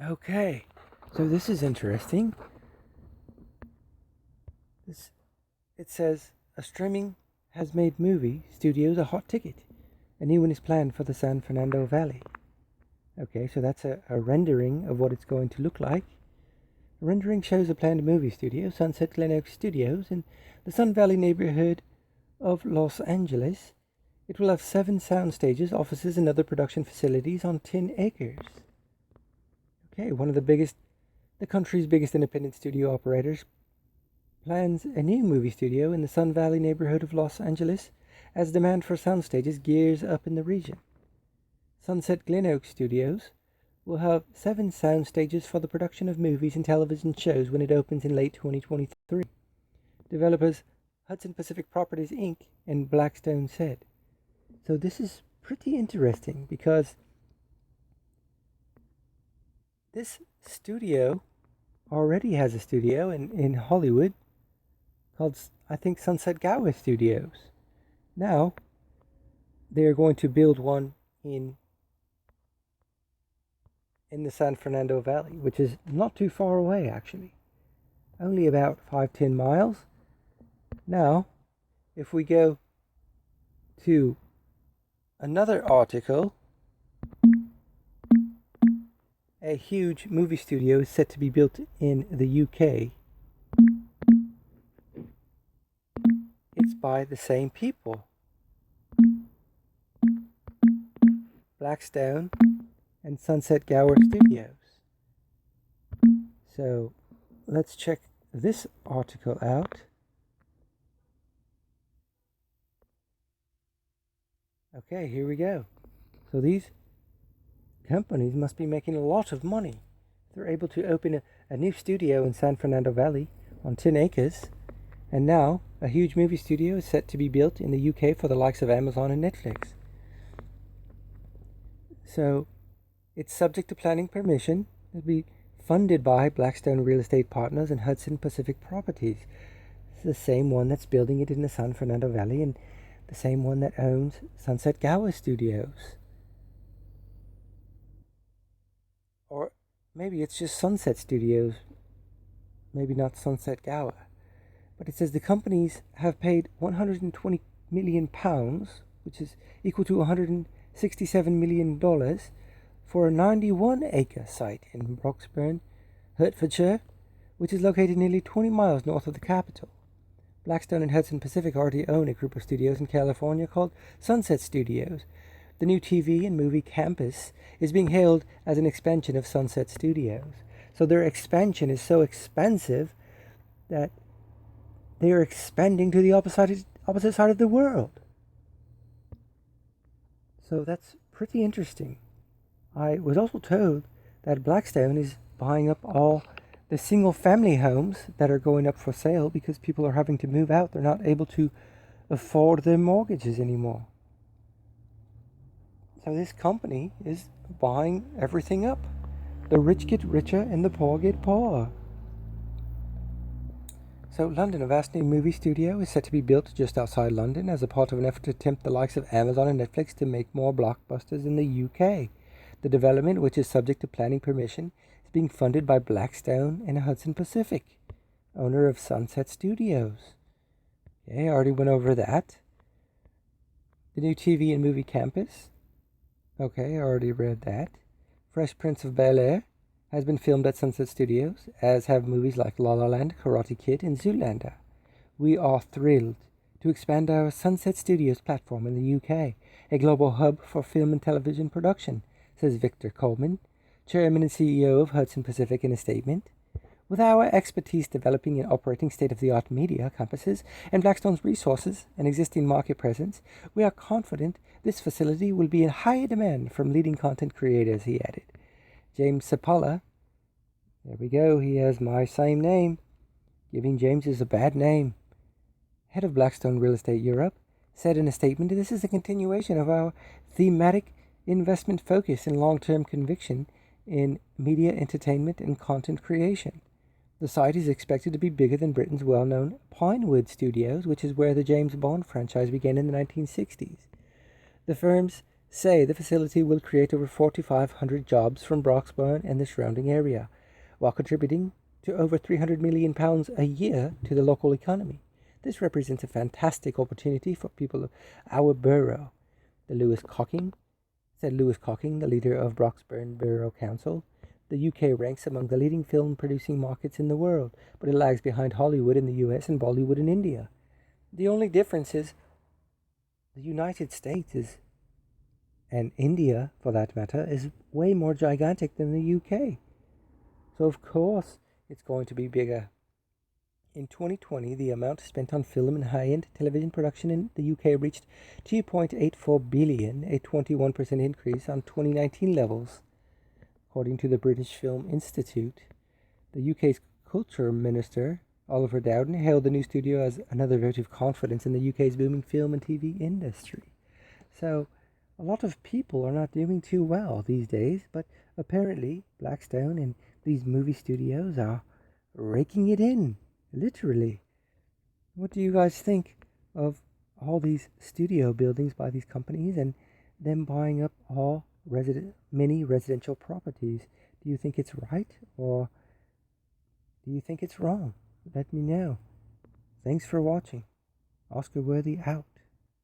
Okay, so this is interesting. This It says a streaming has made movie studios a hot ticket. A new one is planned for the San Fernando Valley. Okay, so that's a rendering of what it's going to look like. The rendering shows a planned movie studio, Sunset Glen Oaks Studios, in the Sun Valley neighborhood of Los Angeles. It will have 7 sound stages, offices, and other production facilities on 10 acres. Okay, the country's biggest independent studio operators, plans a new movie studio in the Sun Valley neighborhood of Los Angeles as demand for sound stages gears up in the region. Sunset Glen Oaks Studios will have 7 sound stages for the production of movies and television shows when it opens in late 2023. Developers Hudson Pacific Properties Inc. and Blackstone said. So this is pretty interesting because this studio already has a studio in Hollywood called, I think, Sunset Gower Studios. Now they're going to build one in the San Fernando Valley, which is not too far away actually. Only about 5-10 miles. Now, if we go to another article, a huge movie studio is set to be built in the UK. It's by the same people. Blackstone and Sunset Gower Studios. So let's check this article out. Okay, here we go. So these companies must be making a lot of money. They're able to open a new studio in San Fernando Valley on 10 acres, and now a huge movie studio is set to be built in the UK for the likes of Amazon and Netflix. So it's subject to planning permission. It'll be funded by Blackstone Real Estate Partners and Hudson Pacific Properties. It's the same one that's building it in the San Fernando Valley and the same one that owns Sunset Gower Studios. Or maybe it's just Sunset Studios, maybe not Sunset Gower. But it says the companies have paid £120 million, which is equal to $167 million, for a 91-acre site in Broxbourne, Hertfordshire, which is located nearly 20 miles north of the capital. Blackstone and Hudson Pacific already own a group of studios in California called Sunset Studios. The new TV and movie campus is being hailed as an expansion of Sunset Studios. So their expansion is so expansive that they are expanding to the opposite side of the world. So that's pretty interesting. I was also told that Blackstone is buying up all the single-family homes that are going up for sale because people are having to move out. They're not able to afford their mortgages anymore. So this company is buying everything up. The rich get richer and the poor get poorer. So London, a vast new movie studio, is set to be built just outside London as a part of an effort to tempt the likes of Amazon and Netflix to make more blockbusters in the UK. The development, which is subject to planning permission, is being funded by Blackstone and Hudson Pacific, owner of Sunset Studios. Okay, I already went over that. The new TV and movie campus. Okay, I already read that. Fresh Prince of Bel-Air has been filmed at Sunset Studios, as have movies like La La Land, Karate Kid, and Zoolander. We are thrilled to expand our Sunset Studios platform in the UK, a global hub for film and television production, says Victor Coleman, chairman and CEO of Hudson Pacific, in a statement. With our expertise developing and operating state-of-the-art media campuses and Blackstone's resources and existing market presence, we are confident this facility will be in high demand from leading content creators, he added. James Sapala, there we go, he has my same name. Giving James is a bad name. Head of Blackstone Real Estate Europe, said in a statement, this is a continuation of our thematic investment focus and long-term conviction in media entertainment and content creation. The site is expected to be bigger than Britain's well-known Pinewood Studios, which is where the James Bond franchise began in the 1960s. The firm's say the facility will create over 4,500 jobs from Blackstone and the surrounding area, while contributing to over £300 million a year to the local economy. This represents a fantastic opportunity for people of our borough, said Lewis Cocking, the leader of Blackstone Borough Council. The UK ranks among the leading film producing markets in the world, but it lags behind Hollywood in the US and Bollywood in India. The only difference is the United States and India, for that matter, is way more gigantic than the UK. So of course it's going to be bigger. In 2020, the amount spent on film and high-end television production in the UK reached $2.84 billion, a 21% increase on 2019 levels. According to the British Film Institute, the UK's Culture Minister, Oliver Dowden, hailed the new studio as another vote of confidence in the UK's booming film and TV industry. So, a lot of people are not doing too well these days, but apparently Blackstone and these movie studios are raking it in. Literally. What do you guys think of all these studio buildings by these companies and them buying up all many residential properties? Do you think it's right or do you think it's wrong? Let me know. Thanks for watching. Oscar Worthy out.